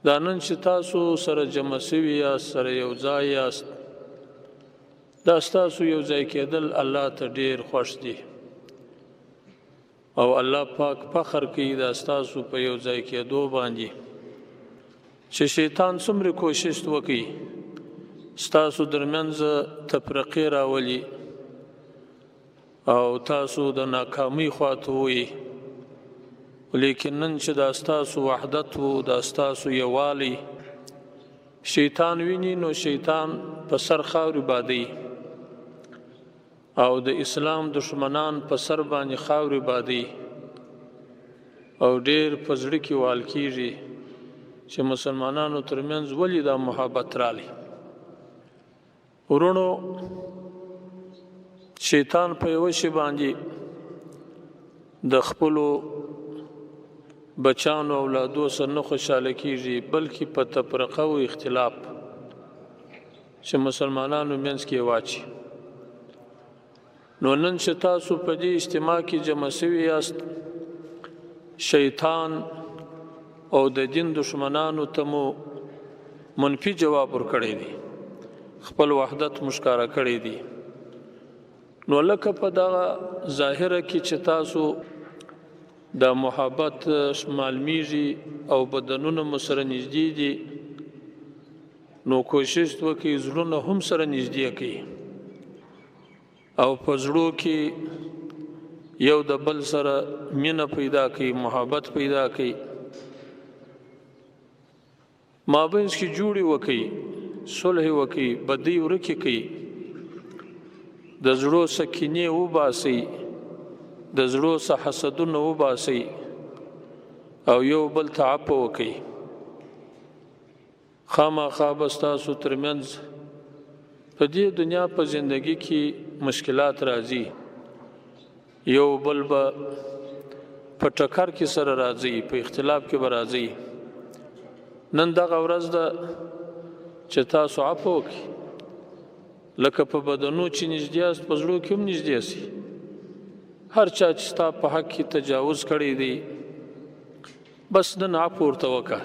دا نن چې تاسو سره جمع سوي یاست، سره یو ځای یاست، دا ستاسو یو ځای کېدل الله ته ډېر خوښ دي او الله پاک فخر کوي دا ستاسو په یو ځای کېدو باندې چې شیطان څومره کوشش وکړي ستاسو درمنځ تفرقې راولي او تاسو د ناکامۍ خواته وي، لیکن نن چې دا ستاسو وحدت و، دا ستاسو یووالی شیطان ویني، نو شیطان په سر خاورې بادوي او د اسلام دشمنان په سر باندې خاورې بادوي او ډېر په زړه کې وال کېږي چې مسلمانانو ترمنځ ولې دا محبت رالی. ورونو، شیطان په یوه شي باندې د خپلو بچانو اولادو سره نه خوشحاله کېږي، بلکې په تفرقه او اختلاف چې مسلمانانو منځ کې واچي. نو نن چې تاسو په دې اجتماع کې جمع سوي یاست، شیطان او د دین دشمنانو ته مو منفي جواب ورکړی دی، خپل وحدت مشکاره کړی دی. نو لکه په دغه ظاهره کې چې تاسو دا محبت معلومیږي او بدنونه مو سره نږدې دي، نو کوشش وکړئ زړونه هم سره نږدې کړئ او په زړو کې یو د بل سره مینه پیدا کړئ، محبت پیدا کړئ، مابینځ کې جوړې وکړئ، صلح وکړئ، بدۍ ورکې کړئ، د زړو څخه کینې وباسئ، د زړو څخه حسدونه وباسئ او یو بل ته عفو وکړئ. خامخا به ستاسو ترمنځ په دې دنیا په زندگی کې مشکلات راځي، یو بل به په ټکر کې سره راځي، په اختلاف کې به راځي. نن دغه ورځ ده چې تاسو عفو وکړئ، لکه په بدنو چې نږدې یاست په زړو کې هم نږدې سي. هر چا چې ستا په حق کې تجاوز کړی دی، بس نن عفو ورته وکړه.